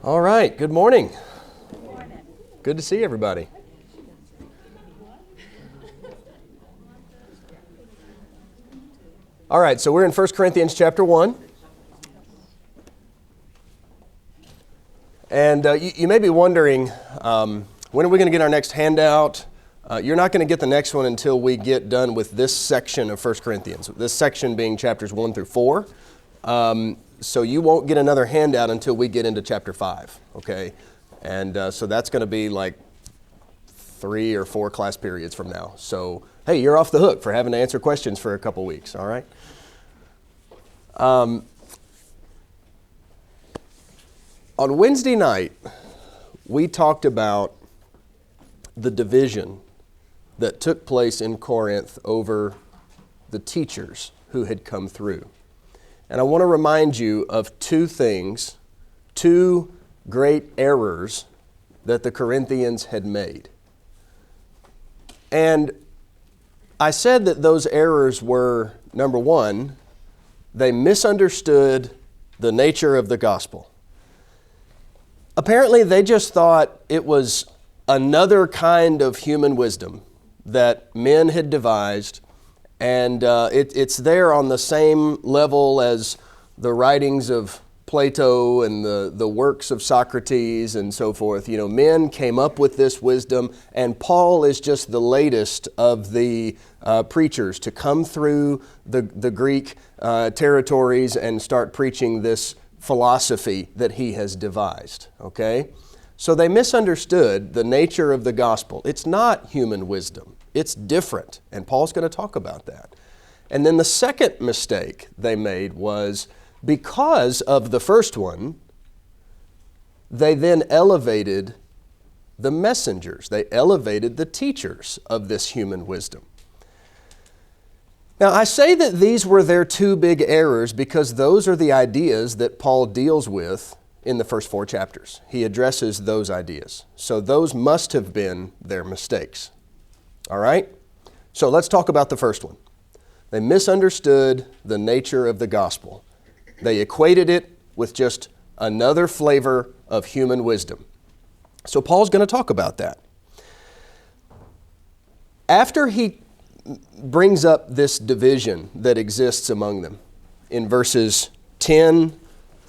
All right, good morning. Good to see everybody. All right, so we're in 1 Corinthians chapter 1. And you may be wondering, when are we going to get our next handout? You're not going to get the next one until we get done with this section of 1 Corinthians, this section being chapters 1 through 4. So you won't get another handout until we get into chapter 5, okay? And so that's going to be like 3 or 4 class periods from now. So, hey, you're off the hook for having to answer questions for a couple weeks, all right? On Wednesday night, we talked about the division that took place in Corinth over the teachers who had come through. And I want to remind you of 2 things, 2 great errors that the Corinthians had made. And I said that those errors were, number 1, they misunderstood the nature of the gospel. Apparently, they just thought it was another kind of human wisdom that men had devised, and it's there on the same level as the writings of Plato and the works of Socrates and so forth. You know, men came up with this wisdom, and Paul is just the latest of the preachers to come through the Greek territories and start preaching this philosophy that he has devised, okay? So they misunderstood the nature of the gospel. It's not human wisdom. It's different, and Paul's going to talk about that. And then the second mistake they made was, because of the first one, they then elevated the messengers. They elevated the teachers of this human wisdom. Now, I say that these were their 2 big errors because those are the ideas that Paul deals with in the first 4 chapters. He addresses those ideas. So those must have been their mistakes. All right? So let's talk about the first one. They misunderstood the nature of the gospel. They equated it with just another flavor of human wisdom. So Paul's going to talk about that. After he brings up this division that exists among them in verses 10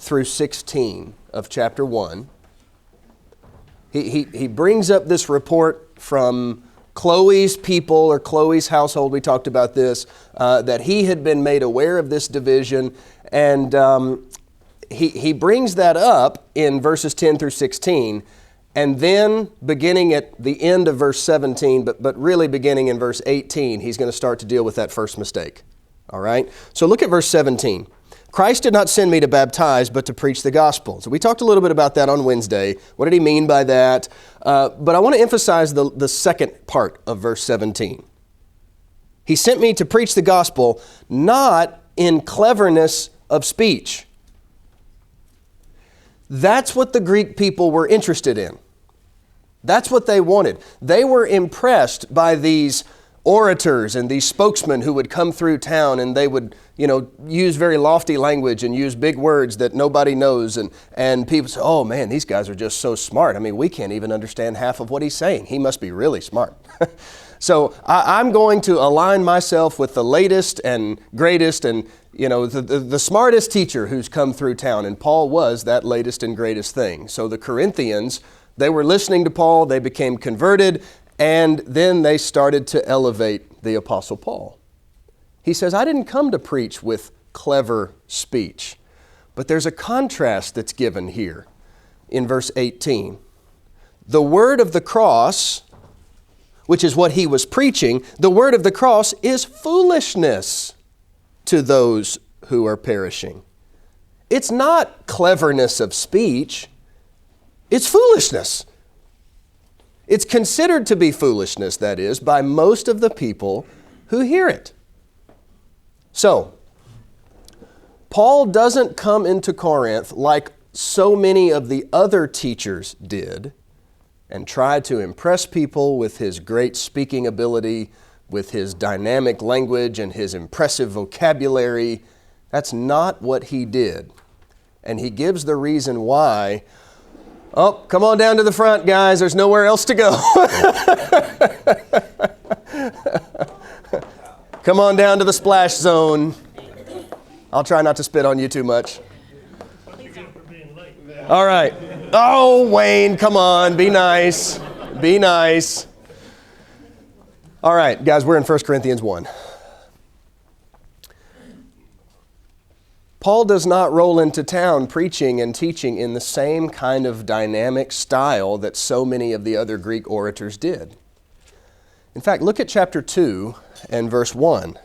through 16 of chapter 1, he brings up this report from Chloe's people or Chloe's household. We talked about this, that he had been made aware of this division, and he brings that up in verses 10 through 16, and then beginning at the end of verse 17, but really beginning in verse 18, he's going to start to deal with that first mistake. All right? So look at verse 17. Christ did not send me to baptize, but to preach the gospel. So we talked a little bit about that on Wednesday. What did he mean by that? But I want to emphasize the second part of verse 17. He sent me to preach the gospel, not in cleverness of speech. That's what the Greek people were interested in. That's what they wanted. They were impressed by these orators and these spokesmen who would come through town, and they would, use very lofty language and use big words that nobody knows. And people say, oh man, these guys are just so smart. I mean, we can't even understand half of what he's saying. He must be really smart. So I'm going to align myself with the latest and greatest and, the smartest teacher who's come through town. And Paul was that latest and greatest thing. So the Corinthians, they were listening to Paul, they became converted, and then they started to elevate the Apostle Paul. He says, I didn't come to preach with clever speech. But there's a contrast that's given here in verse 18. The word of the cross, which is what he was preaching, the word of the cross is foolishness to those who are perishing. It's not cleverness of speech. It's foolishness. It's considered to be foolishness, that is, by most of the people who hear it. So, Paul doesn't come into Corinth like so many of the other teachers did and try to impress people with his great speaking ability, with his dynamic language and his impressive vocabulary. That's not what he did. And he gives the reason why Oh, come on down to the front, guys. There's nowhere else to go. Come on down to the splash zone. I'll try not to spit on you too much. All right. Oh, Wayne, come on. Be nice. Be nice. All right, guys, we're in 1 Corinthians 1. Paul does not roll into town preaching and teaching in the same kind of dynamic style that so many of the other Greek orators did. In fact, look at chapter 2 and verse 1.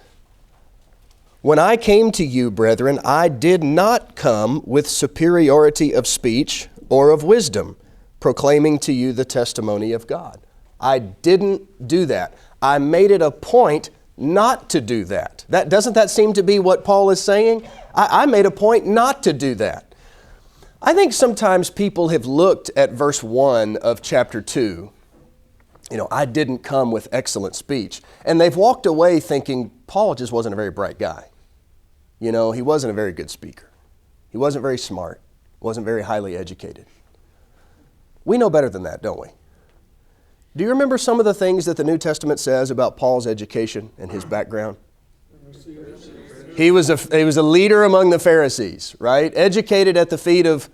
When I came to you, brethren, I did not come with superiority of speech or of wisdom, proclaiming to you the testimony of God. I didn't do that. I made it a point not to do that. Doesn't that seem to be what Paul is saying? I made a point not to do that. I think sometimes people have looked at verse 1 of chapter 2, I didn't come with excellent speech, and they've walked away thinking Paul just wasn't a very bright guy. He wasn't a very good speaker. He wasn't very smart, wasn't very highly educated. We know better than that, don't we? Do you remember some of the things that the New Testament says about Paul's education and his background? He was a leader among the Pharisees, right? Educated at the feet of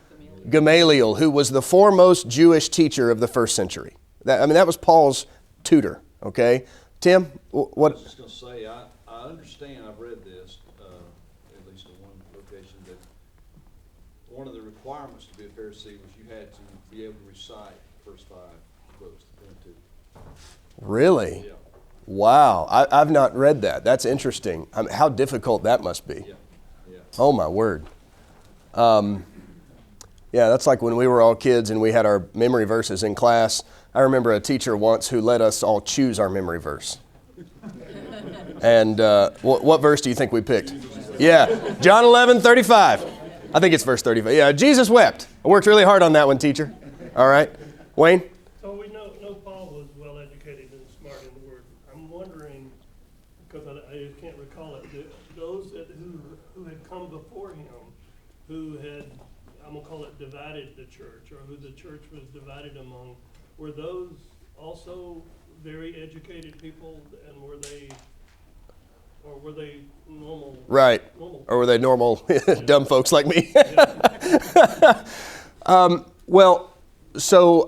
Gamaliel, who was the foremost Jewish teacher of the first century. That was Paul's tutor, okay? Tim, what? I was just going to say, I understand, I've read this, at least in one location, that one of the requirements to be a Pharisee was you had to be able to recite the first 5 books of the Pentateuch. Really? Yeah. Wow, I've not read that. That's interesting. How difficult that must be. Yeah. Oh, my word. That's like when we were all kids and we had our memory verses in class. I remember a teacher once who let us all choose our memory verse. And what verse do you think we picked? Yeah, John 11:35. I think it's verse 35. Yeah, Jesus wept. I worked really hard on that one, teacher. All right. Wayne? So we know Paul was well educated and smart in the Word. I'm wondering, because I can't recall it, those who had come before him, who had, I'm going to call it divided the church, or who the church was divided among, were those also very educated people, and were they normal? Right. Normal? Or were they normal dumb folks like me? So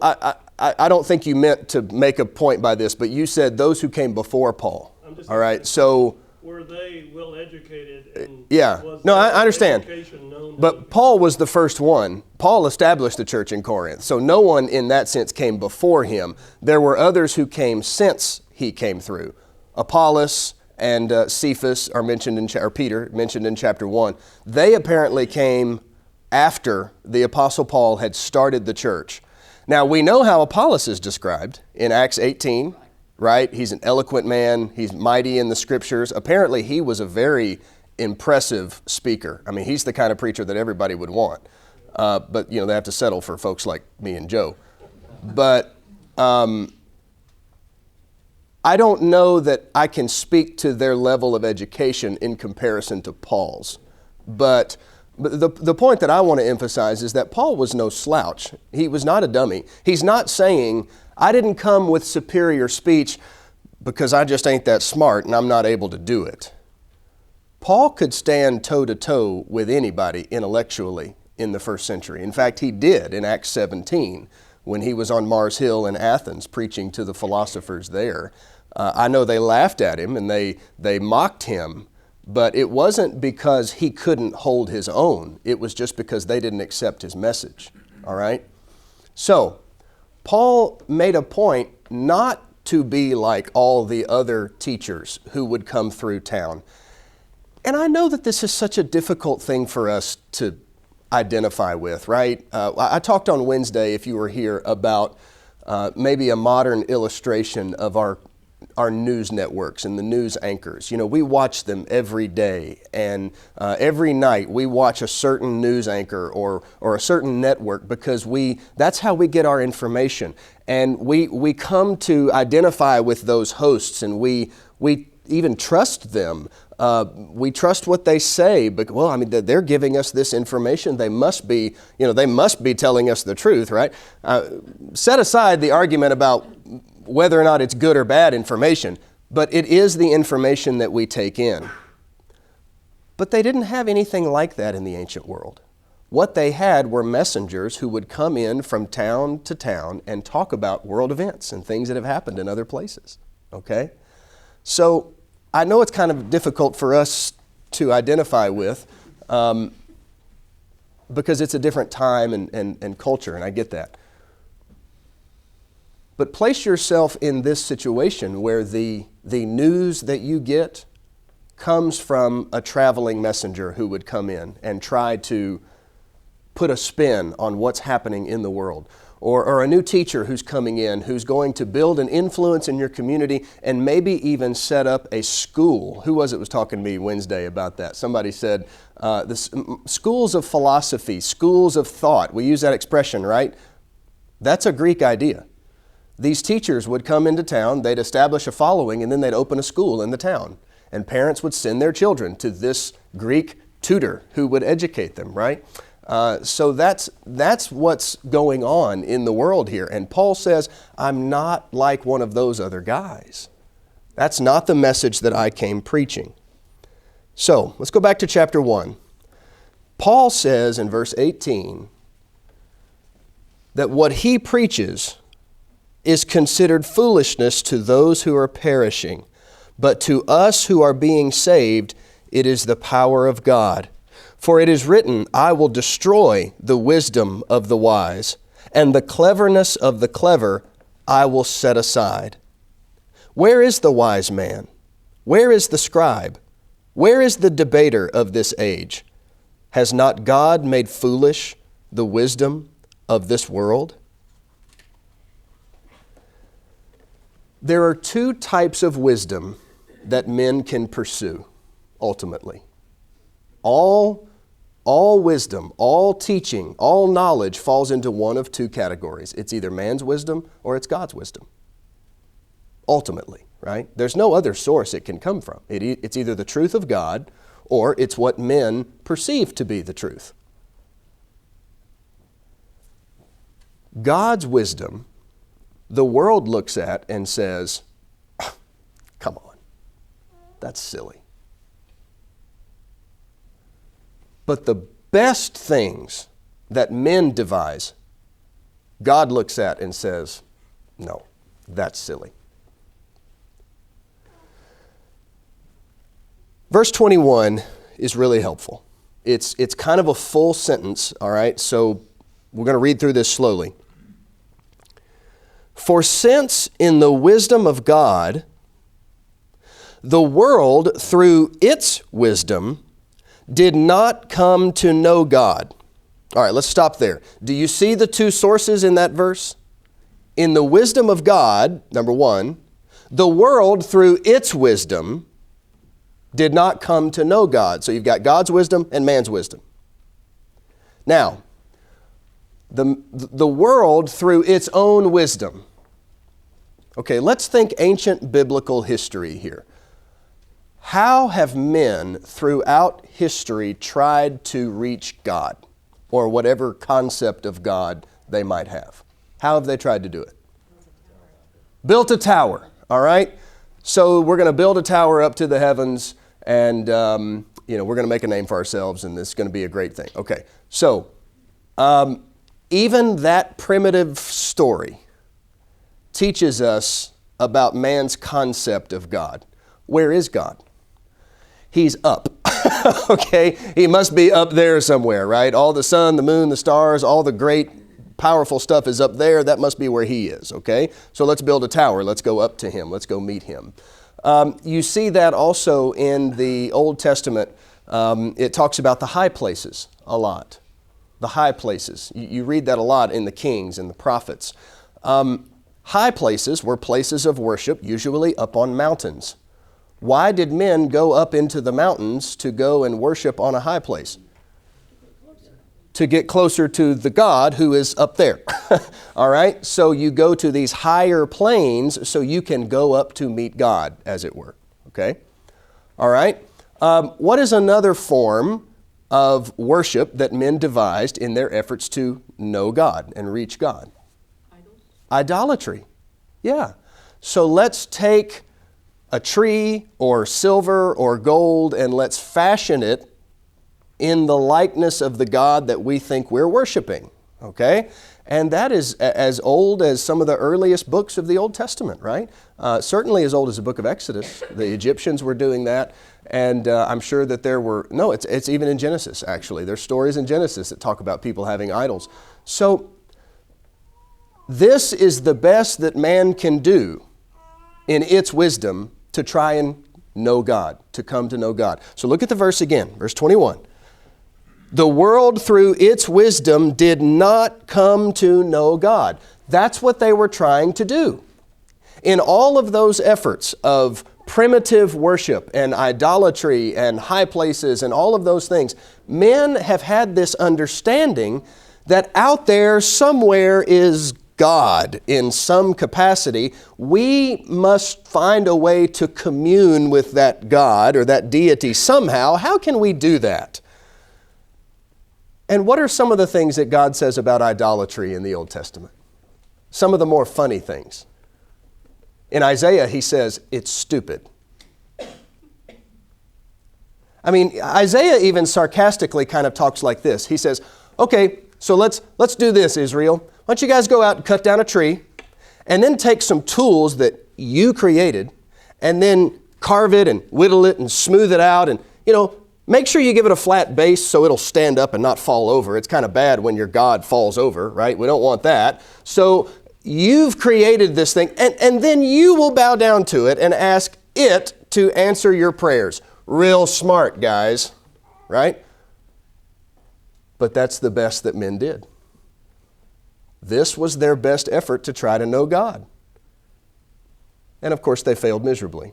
I don't think you meant to make a point by this, but you said those who came before Paul. All right. So were they well educated? And yeah. was No, their I understand. education known to But Paul was the first one. Paul established the church in Corinth. So no one in that sense came before him. There were others who came since he came through. Apollos and Cephas are mentioned or Peter mentioned in chapter 1. They apparently came after the Apostle Paul had started the church. Now we know how Apollos is described in Acts 18, right? He's an eloquent man. He's mighty in the scriptures. Apparently he was a very impressive speaker. He's the kind of preacher that everybody would want. But they have to settle for folks like me and Joe. But I don't know that I can speak to their level of education in comparison to Paul's. But the point that I want to emphasize is that Paul was no slouch. He was not a dummy. He's not saying, I didn't come with superior speech because I just ain't that smart and I'm not able to do it. Paul could stand toe-to-toe with anybody intellectually in the first century. In fact, he did in Acts 17 when he was on Mars Hill in Athens preaching to the philosophers there. I know they laughed at him and they mocked him, but it wasn't because he couldn't hold his own. It was just because they didn't accept his message. All right? So, Paul made a point not to be like all the other teachers who would come through town. And I know that this is such a difficult thing for us to identify with, right? I talked on Wednesday, if you were here, about maybe a modern illustration of our news networks and the news anchors. We watch them every day, and every night we watch a certain news anchor or a certain network because that's how we get our information. And we come to identify with those hosts, and we even trust them We trust what they say, but well, I mean, they're giving us this information. They must be, they must be telling us the truth, right? Set aside the argument about whether or not it's good or bad information, but it is the information that we take in. But they didn't have anything like that in the ancient world. What they had were messengers who would come in from town to town and talk about world events and things that have happened in other places, okay? So I know it's kind of difficult for us to identify with because it's a different time and culture, and I get that. But place yourself in this situation where the news that you get comes from a traveling messenger who would come in and try to put a spin on what's happening in the world. Or a new teacher who's coming in, who's going to build an influence in your community and maybe even set up a school. Who was talking to me Wednesday about that? Somebody said, schools of philosophy, schools of thought. We use that expression, right? That's a Greek idea. These teachers would come into town, they'd establish a following, and then they'd open a school in the town. And parents would send their children to this Greek tutor who would educate them, right? So that's what's going on in the world here. And Paul says, I'm not like one of those other guys. That's not the message that I came preaching. So let's go back to chapter 1. Paul says in verse 18 that what he preaches is considered foolishness to those who are perishing, but to us who are being saved, it is the power of God. For it is written, I will destroy the wisdom of the wise, and the cleverness of the clever I will set aside. Where is the wise man? Where is the scribe? Where is the debater of this age? Has not God made foolish the wisdom of this world? There are two types of wisdom that men can pursue, ultimately. All wisdom, all teaching, all knowledge falls into one of two categories. It's either man's wisdom or it's God's wisdom. Ultimately, right? There's no other source it can come from. It's either the truth of God or it's what men perceive to be the truth. God's wisdom, the world looks at and says, come on, that's silly. But the best things that men devise, God looks at and says, no, that's silly. Verse 21 is really helpful. It's kind of a full sentence, all right? So we're going to read through this slowly. For since in the wisdom of God, the world through its wisdom did not come to know God. All right, let's stop there. Do you see the two sources in that verse? In the wisdom of God, number one, the world through its wisdom did not come to know God. So you've got God's wisdom and man's wisdom. Now, the world through its own wisdom. Okay, let's think ancient biblical history here. How have men throughout history tried to reach God or whatever concept of God they might have? How have they tried to do it? Built a tower, all right? So we're going to build a tower up to the heavens and, we're going to make a name for ourselves and this is going to be a great thing. Okay, so even that primitive story teaches us about man's concept of God. Where is God? He's up, okay? He must be up there somewhere, right? All the sun, the moon, the stars, all the great, powerful stuff is up there. That must be where he is, okay? So let's build a tower. Let's go up to him. Let's go meet him. You see that also in the Old Testament. It talks about the high places a lot. The high places. You read that a lot in the Kings and the prophets. High places were places of worship, usually up on mountains. Why did men go up into the mountains to go and worship on a high place? To get closer to the God who is up there. All right? So you go to these higher planes so you can go up to meet God, as it were. Okay? All right? What is another form of worship that men devised in their efforts to know God and reach God? Idols? Idolatry. Yeah. So let's take a tree or silver or gold and let's fashion it in the likeness of the God that we think we're worshiping. Okay? And that is as old as some of the earliest books of the Old Testament, right? Certainly as old as the book of Exodus. The Egyptians were doing that. And I'm sure that it's even in Genesis, actually. There's stories in Genesis that talk about people having idols. So this is the best that man can do in its wisdom to try and know God, to come to know God. So look at the verse again, verse 21. The world through its wisdom did not come to know God. That's what they were trying to do. In all of those efforts of primitive worship and idolatry and high places and all of those things, men have had this understanding that out there somewhere is God in some capacity. We must find a way to commune with that God or that deity somehow. How can we do that? And what are some of the things that God says about idolatry in the Old Testament? Some of the more funny things. In Isaiah, he says, it's stupid. I mean, Isaiah even sarcastically kind of talks like this. He says, okay, so let's do this, Israel. Why don't you guys go out and cut down a tree and then take some tools that you created and then carve it and whittle it and smooth it out and, make sure you give it a flat base so it'll stand up and not fall over. It's kind of bad when your God falls over, right? We don't want that. So you've created this thing, and then you will bow down to it and ask it to answer your prayers. Real smart, guys, right? But that's the best that men did. This was their best effort to try to know God. And of course, they failed miserably.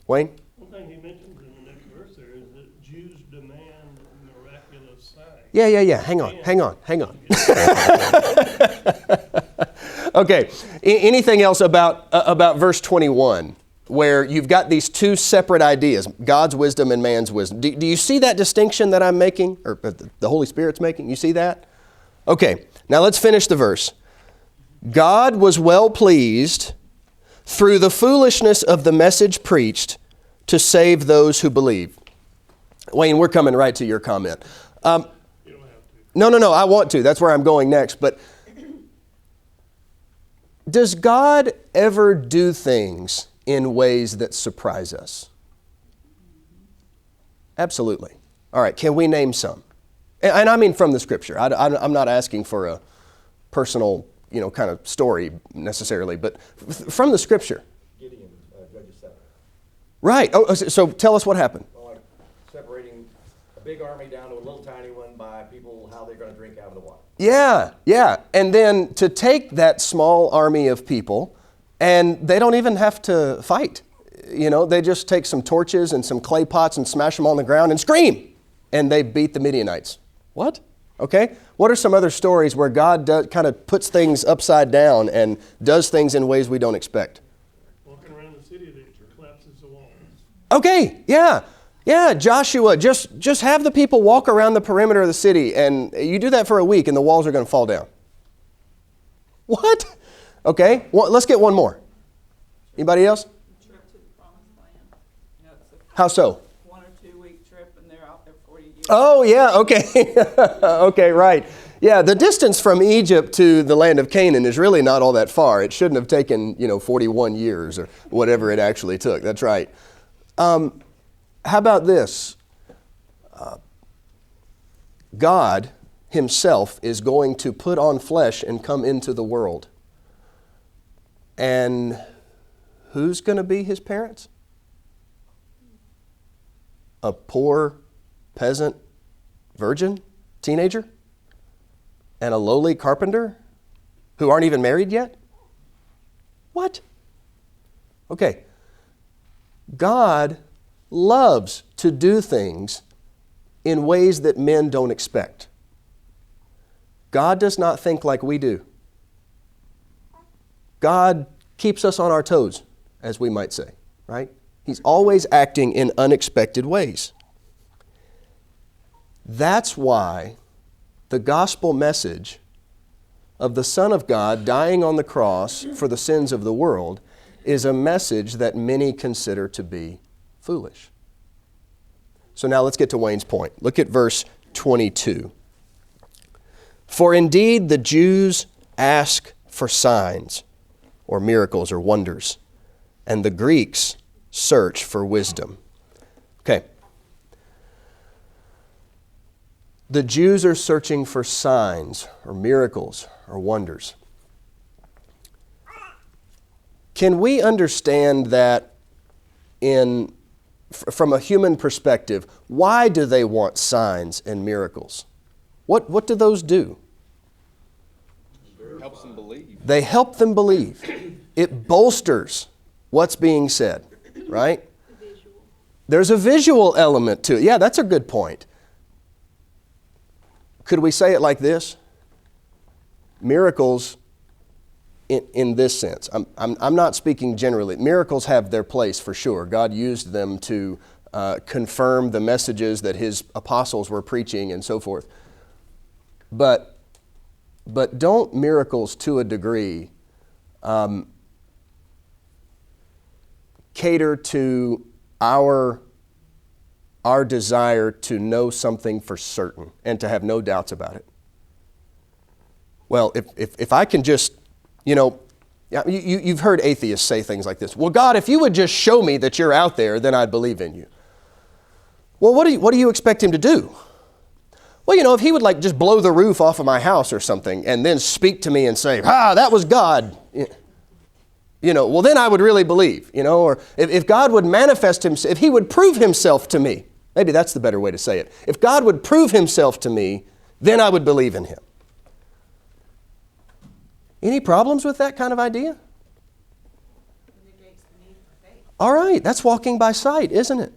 Wayne? One thing he mentions in the next verse there is that Jews demand miraculous signs. Yeah. Hang on. Okay. Anything else about verse 21, where you've got these two separate ideas, God's wisdom and man's wisdom? Do you see that distinction that I'm making, or the Holy Spirit's making? You see that? Okay. Now let's finish the verse. God was well pleased through the foolishness of the message preached to save those who believe. Wayne, we're coming right to your comment. You don't have to. No, I want to. That's where I'm going next. But does God ever do things in ways that surprise us? Absolutely. All right, can we name some? And I mean from the Scripture. I'm not asking for a personal, kind of story necessarily, but from the Scripture. Gideon, Judges 7. Right. Oh, so tell us what happened. Well, like separating a big army down to a little tiny one by people, how they're going to drink out of the water. Yeah. And then to take that small army of people, and they don't even have to fight. They just take some torches and some clay pots and smash them on the ground and scream. And they beat the Midianites. What? Okay. What are some other stories where God kind of puts things upside down and does things in ways we don't expect? Walking around the city that collapses the walls. Okay. Yeah. Joshua, just have the people walk around the perimeter of the city, and you do that for a week and the walls are going to fall down. What? Okay. Well, let's get one more. Anybody else? Trip to the promised land. It's How so? 1 or 2 week trip, and they're out there 40 years. Oh, yeah, okay. Okay, right. Yeah, the distance from Egypt to the land of Canaan is really not all that far. It shouldn't have taken, 41 years or whatever it actually took. That's right. How about this? God himself is going to put on flesh and come into the world. And who's going to be his parents? A poor peasant virgin teenager and a lowly carpenter who aren't even married yet? What? Okay. God loves to do things in ways that men don't expect. God does not think like we do. God keeps us on our toes, as we might say, right? He's always acting in unexpected ways. That's why the gospel message of the Son of God dying on the cross for the sins of the world is a message that many consider to be foolish. So now let's get to Wayne's point. Look at verse 22. For indeed the Jews ask for signs or miracles or wonders, and the Greeks search for wisdom. Okay. The Jews are searching for signs or miracles or wonders. Can we understand that from a human perspective? Why do they want signs and miracles? What do those do? It helps them believe. They help them believe. It bolsters what's being said, right? There's a visual element to it. Yeah, that's a good point. Could we say it like this? Miracles, in this sense, I'm not speaking generally. Miracles have their place for sure. God used them to confirm the messages that His apostles were preaching and so forth. But don't miracles, to a degree, cater to our desire to know something for certain and to have no doubts about it? Well, if I can just, you've heard atheists say things like this. Well, God, if you would just show me that you're out there, then I'd believe in you. Well, what do you expect Him to do? Well, if He would just blow the roof off of my house or something and then speak to me and say, that was God. Well, then I would really believe, or if God would manifest Himself, if He would prove Himself to me, maybe that's the better way to say it. If God would prove Himself to me, then I would believe in Him. Any problems with that kind of idea? All right, that's walking by sight, isn't it?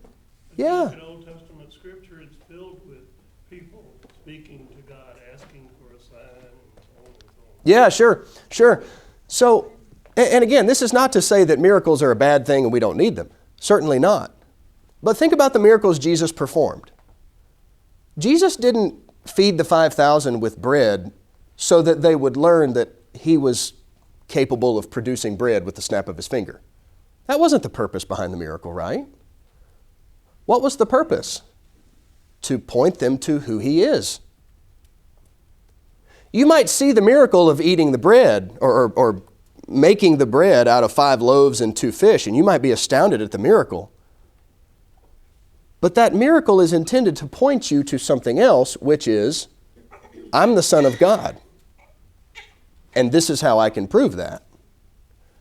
Yeah. In Old Testament scripture, it's filled with people speaking to God, asking for a sign, and so on and so on. Yeah, sure. So, and again, this is not to say that miracles are a bad thing and we don't need them. Certainly not. But think about the miracles Jesus performed. Jesus didn't feed the 5,000 with bread so that they would learn that He was capable of producing bread with the snap of His finger. That wasn't the purpose behind the miracle, right? What was the purpose? To point them to who He is. You might see the miracle of eating the bread or making the bread out of 5 loaves and 2 fish, and you might be astounded at the miracle. But that miracle is intended to point you to something else, which is, I'm the Son of God. And this is how I can prove that.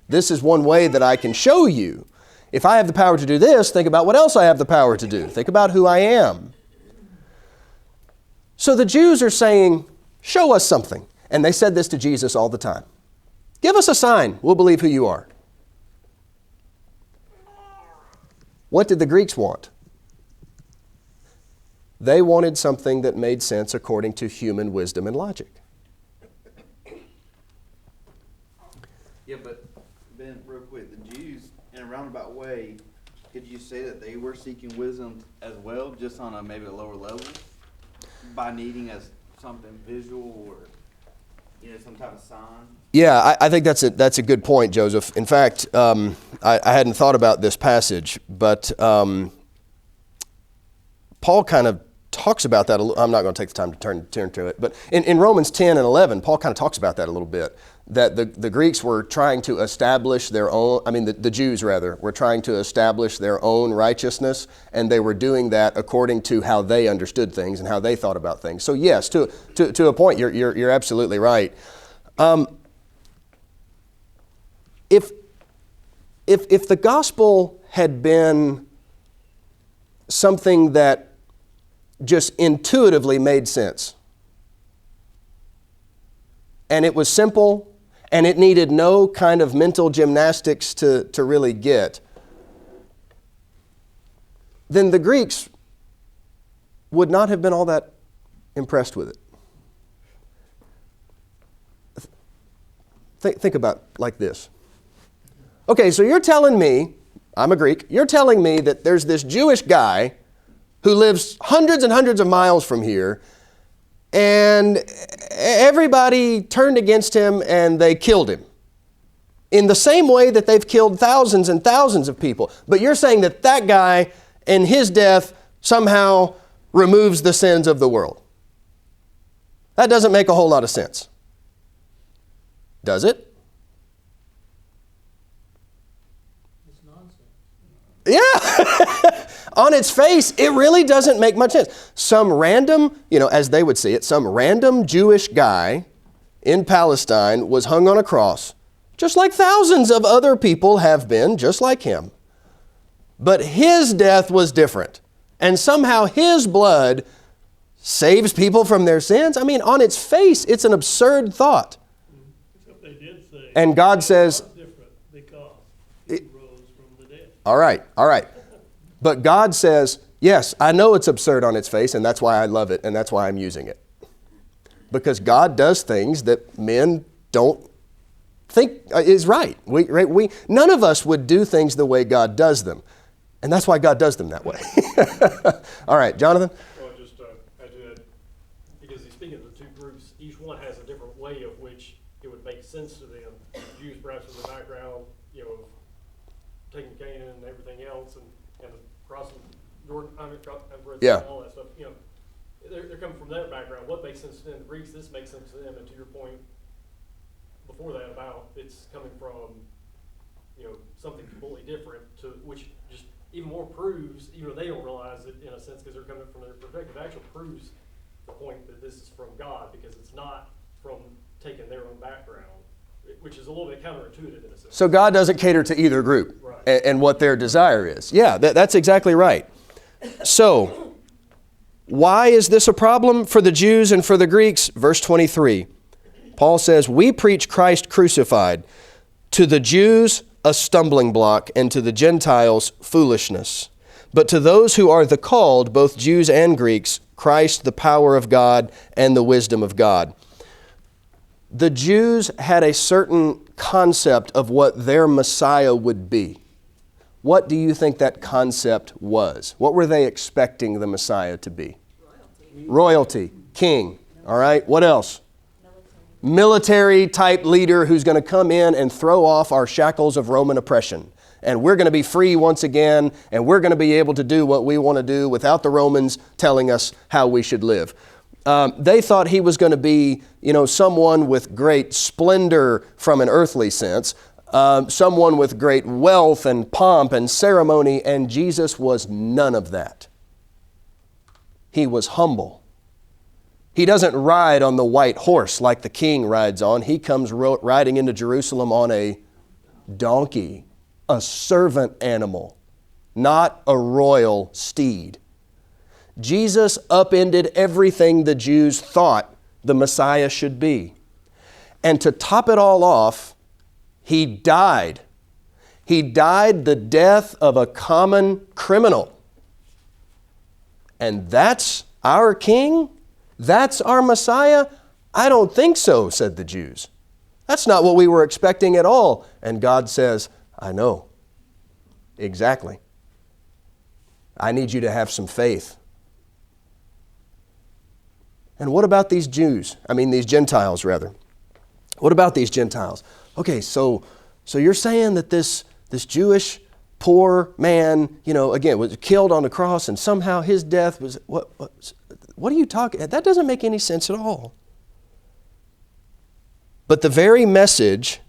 This is one way that I can show you. If I have the power to do this, think about what else I have the power to do. Think about who I am. So the Jews are saying, show us something. And they said this to Jesus all the time. Give us a sign, we'll believe who you are. What did the Greeks want? They wanted something that made sense according to human wisdom and logic. Yeah, but Ben, real quick, the Jews, in a roundabout way, could you say that they were seeking wisdom as well, just on maybe a lower level, by needing something visual or some type of sign? Yeah, I think that's a good point, Joseph. In fact, I hadn't thought about this passage, but Paul kind of talks about that. I'm not going to take the time to turn to it, but in Romans 10 and 11, Paul kind of talks about that a little bit, that the Greeks were trying to establish their own, the Jews rather, were trying to establish their own righteousness, and they were doing that according to how they understood things and how they thought about things. So yes, to a point, you're absolutely right. If the gospel had been something that just intuitively made sense, and it was simple, and it needed no kind of mental gymnastics to really get, then the Greeks would not have been all that impressed with it. Think about it like this. Okay, so you're telling me I'm a Greek. You're telling me that there's this Jewish guy who lives hundreds and hundreds of miles from here, and everybody turned against him and they killed him in the same way that they've killed thousands and thousands of people. But you're saying that that guy and his death somehow removes the sins of the world. That doesn't make a whole lot of sense. Does it? It's nonsense. Yeah. On its face, it really doesn't make much sense. Some random, as they would see it, some random Jewish guy in Palestine was hung on a cross, just like thousands of other people have been, just like him. But his death was different. And somehow his blood saves people from their sins. I mean, on its face, it's an absurd thought. Except they did say. And God says, it's different because he rose from the dead. all right. But God says, yes, I know it's absurd on its face, and that's why I love it, and that's why I'm using it. Because God does things that men don't think is right. We none of us would do things the way God does them. And that's why God does them that way. All right, Jonathan? Well, just add to that, because he's speaking of the two groups, each one has a different way of which it would make sense to them. Jews perhaps with the background, of taking Canaan and everything else, and crossing Jordan, Yeah. all that stuff. They're coming from that background. What makes sense to them? The Greeks, this makes sense to them. And to your point before that about it's coming from, something completely different, to which just even more proves, even though they don't realize it in a sense because they're coming from their perspective, it actually proves the point that this is from God, because it's not from taking their own background, which is a little bit counterintuitive in a sense. So God doesn't cater to either group, Right. and what their desire is. Yeah, that's exactly right. So, why is this a problem for the Jews and for the Greeks? Verse 23, Paul says, we preach Christ crucified, to the Jews a stumbling block, and to the Gentiles foolishness. But to those who are the called, both Jews and Greeks, Christ the power of God and the wisdom of God. The Jews had a certain concept of what their Messiah would be. What do you think that concept was? What were they expecting the Messiah to be? Royalty. King. All right. What else? Military type leader who's going to come in and throw off our shackles of Roman oppression. And we're going to be free once again, and we're going to be able to do what we want to do without the Romans telling us how we should live. They thought he was going to be, someone with great splendor from an earthly sense, someone with great wealth and pomp and ceremony, and Jesus was none of that. He was humble. He doesn't ride on the white horse like the king rides on. He comes riding into Jerusalem on a donkey, a servant animal, not a royal steed. Jesus upended everything the Jews thought the Messiah should be. And to top it all off, he died. He died the death of a common criminal. And that's our king? That's our Messiah? I don't think so, said the Jews. That's not what we were expecting at all. And God says, I know. Exactly. I need you to have some faith. And what about these these Gentiles rather? What about these Gentiles? Okay, so you're saying that this Jewish poor man, again, was killed on the cross, and somehow his death was, what are you talking? That doesn't make any sense at all. But the very message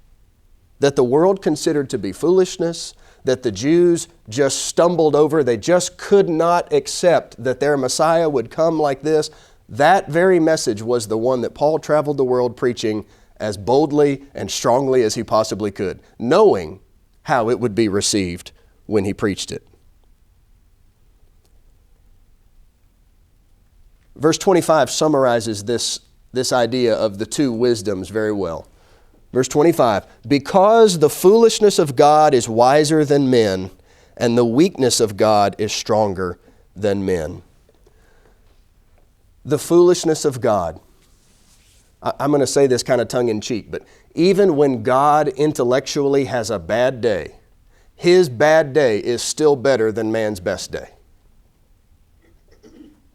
that the world considered to be foolishness, that the Jews just stumbled over, they just could not accept that their Messiah would come like this, that very message was the one that Paul traveled the world preaching as boldly and strongly as he possibly could, knowing how it would be received when he preached it. Verse 25 summarizes this idea of the two wisdoms very well. Verse 25, because the foolishness of God is wiser than men, and the weakness of God is stronger than men. The foolishness of God. I'm going to say this kind of tongue-in-cheek, but even when God intellectually has a bad day, his bad day is still better than man's best day.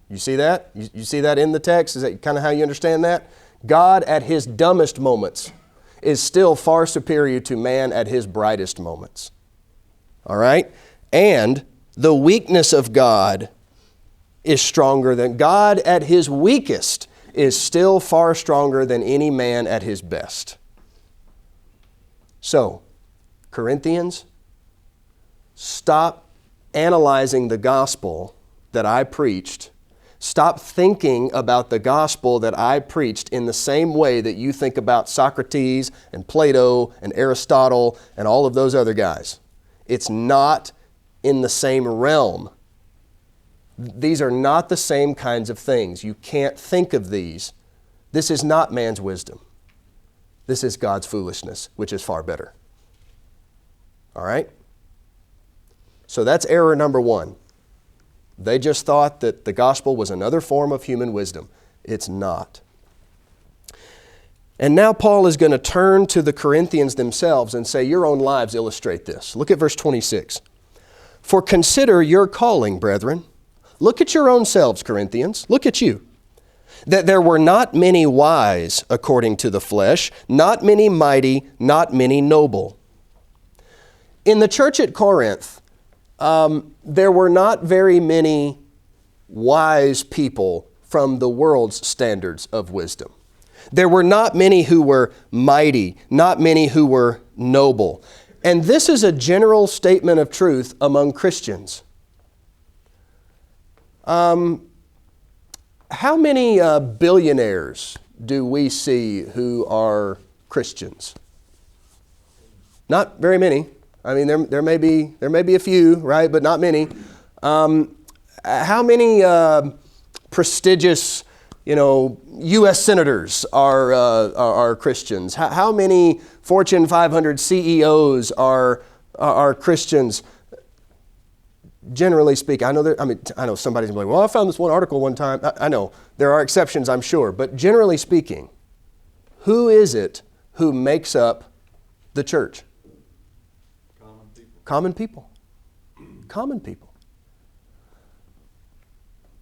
You see that? You see that in the text? Is that kind of how you understand that? God at his dumbest moments is still far superior to man at his brightest moments. All right? And the weakness of God is stronger than God at his weakest is still far stronger than any man at his best. So, Corinthians, stop analyzing the gospel that I preached. Stop thinking about the gospel that I preached in the same way that you think about Socrates and Plato and Aristotle and all of those other guys. It's not in the same realm. These are not the same kinds of things. You can't think of these. This is not man's wisdom. This is God's foolishness, which is far better. All right? So that's error number one. They just thought that the gospel was another form of human wisdom. It's not. And now Paul is going to turn to the Corinthians themselves and say, your own lives illustrate this. Look at verse 26. For consider your calling, brethren. Look at your own selves, Corinthians. Look at you. That there were not many wise according to the flesh, not many mighty, not many noble. In the church at Corinth, there were not very many wise people from the world's standards of wisdom. There were not many who were mighty, not many who were noble. And this is a general statement of truth among Christians. How many billionaires do we see who are Christians? Not very many. I mean, there may be a few, right? But not many. How many prestigious, U.S. senators are Christians? How many Fortune 500 CEOs are Christians? Generally speaking, I know somebody's going to be like, well, I found this one article one time. I know there are exceptions, I'm sure, but generally speaking, who is it who makes up the church? Common people. Common people.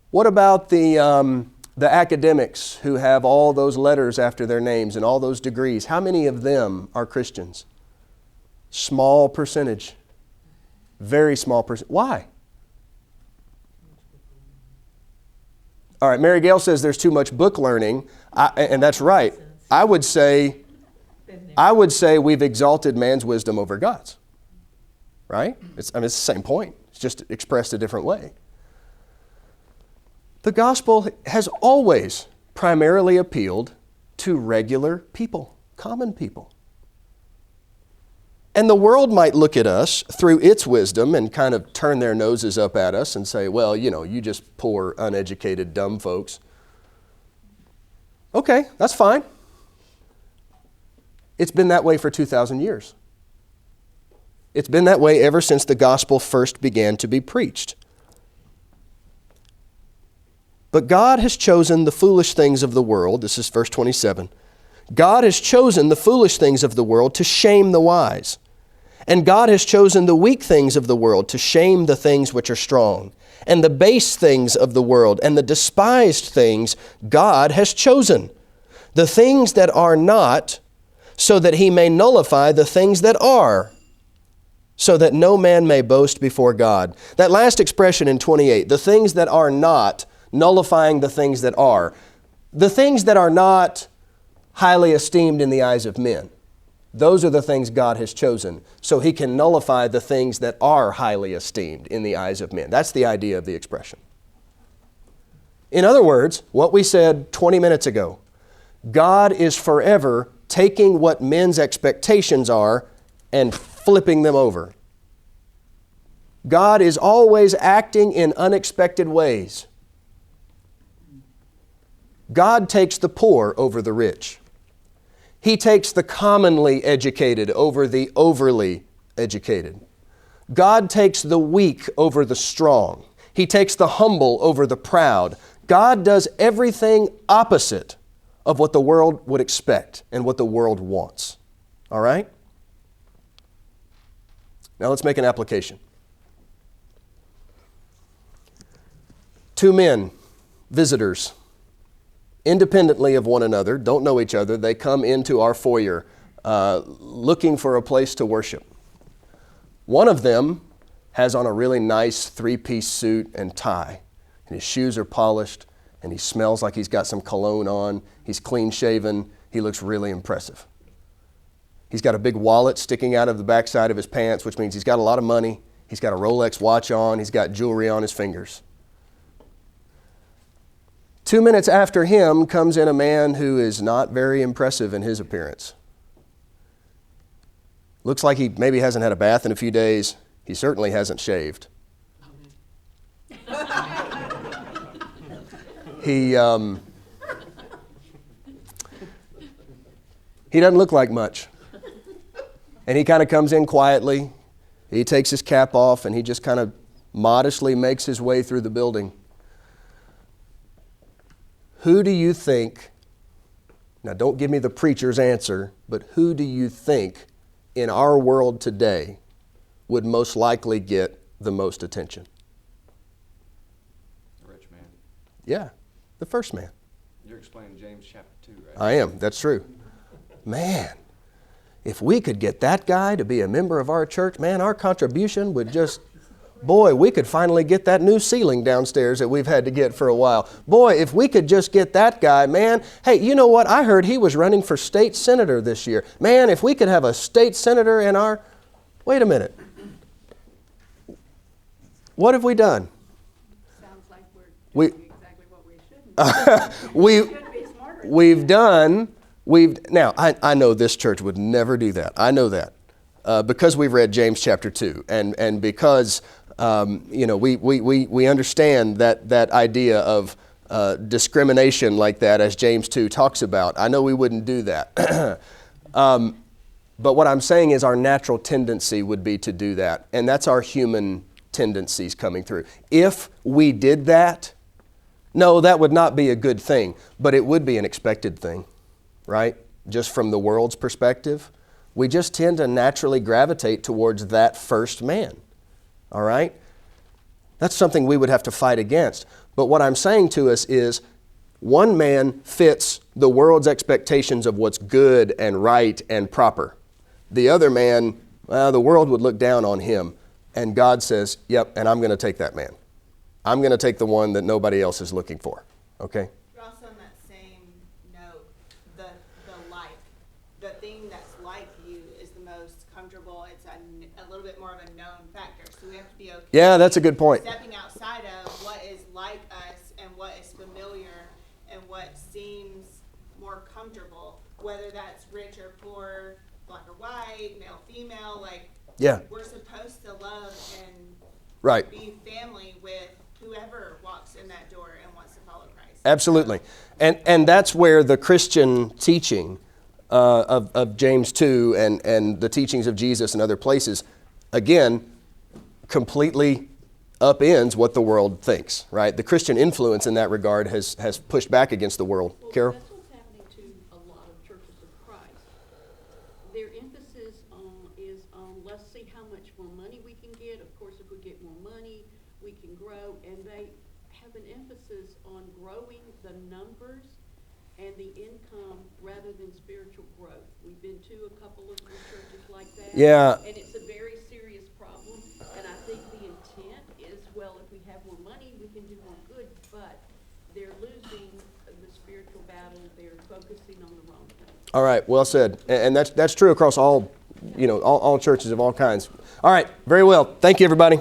What about the academics who have all those letters after their names and all those degrees? How many of them are Christians? Small percentage. Very small percentage. Why? All right, Mary Gail says there's too much book learning, and that's right. I would say we've exalted man's wisdom over God's. Right? It's the same point. It's just expressed a different way. The gospel has always primarily appealed to regular people, common people. And the world might look at us through its wisdom and kind of turn their noses up at us and say, well, you just poor, uneducated, dumb folks. Okay, that's fine. It's been that way for 2,000 years. It's been that way ever since the gospel first began to be preached. But God has chosen the foolish things of the world. This is verse 27. God has chosen the foolish things of the world to shame the wise. And God has chosen the weak things of the world to shame the things which are strong. And the base things of the world and the despised things God has chosen. The things that are not, so that he may nullify the things that are, so that no man may boast before God. That last expression in 28, the things that are not, nullifying the things that are. The things that are not highly esteemed in the eyes of men. Those are the things God has chosen, so he can nullify the things that are highly esteemed in the eyes of men. That's the idea of the expression. In other words, what we said 20 minutes ago, God is forever taking what men's expectations are and flipping them over. God is always acting in unexpected ways. God takes the poor over the rich. He takes the commonly educated over the overly educated. God takes the weak over the strong. He takes the humble over the proud. God does everything opposite of what the world would expect and what the world wants. All right? Now let's make an application. Two men, visitors, independently of one another, don't know each other. They come into our foyer looking for a place to worship. One of them has on a really nice three-piece suit and tie, and his shoes are polished, and he smells like he's got some cologne on. He's clean-shaven. He looks really impressive. He's got a big wallet sticking out of the backside of his pants, which means he's got a lot of money. He's got a Rolex watch on. He's got jewelry on his fingers. 2 minutes after him comes in a man who is not very impressive in his appearance. Looks like he maybe hasn't had a bath in a few days. He certainly hasn't shaved. He doesn't look like much. And he kind of comes in quietly. He takes his cap off and he just kind of modestly makes his way through the building. Who do you think, now don't give me the preacher's answer, but who do you think in our world today would most likely get the most attention? The rich man. Yeah, the first man. You're explaining James chapter 2, right? I am, that's true. Man, if we could get that guy to be a member of our church, man, our contribution would just, boy, we could finally get that new ceiling downstairs that we've had to get for a while. Boy, if we could just get that guy, man. Hey, you know what? I heard he was running for state senator this year. Man, if we could have a state senator in our... Wait a minute. What have we done? Sounds like We- we're doing exactly what we shouldn't. we, We should be smarter. Now, I know this church would never do that. I know that. Because we've read James chapter 2 and because we understand that idea of discrimination like that as James 2 talks about. I know we wouldn't do that. But what I'm saying is our natural tendency would be to do that. And that's our human tendencies coming through. If we did that, no, that would not be a good thing, but it would be an expected thing, right? Just from the world's perspective. We just tend to naturally gravitate towards that first man, all right? That's something we would have to fight against. But what I'm saying to us is one man fits the world's expectations of what's good and right and proper. The other man, the world would look down on him. And God says, yep, and I'm going to take that man. I'm going to take the one that nobody else is looking for, okay? Also on that same note, the like, the thing that's like you is the most comfortable. It's a little bit more of a known factor. So we have to be okay. Yeah, that's a good point. Stepping outside of what is like us and what is familiar and what seems more comfortable, whether that's rich or poor, black or white, male, female, like Yeah, we're supposed to love and right. be family with whoever walks in that door and wants to follow Christ. Absolutely. And that's where the Christian teaching of James 2 and the teachings of Jesus and other places, again, completely upends what the world thinks, right? The Christian influence in that regard has pushed back against the world. Well, Carol? that's what's happening to a lot of churches of Christ. Their emphasis is on, let's see how much more money we can get. Of course, if we get more money, we can grow. And they have an emphasis on growing the numbers and the income rather than spiritual growth. We've been to a couple of churches like that. Yeah. And it's a very serious problem. And I think the intent is, well, if we have more money, we can do more good. But they're losing the spiritual battle. They're focusing on the wrong thing. All right, well said. And that's true across all churches of all kinds. All right, very well. Thank you, everybody.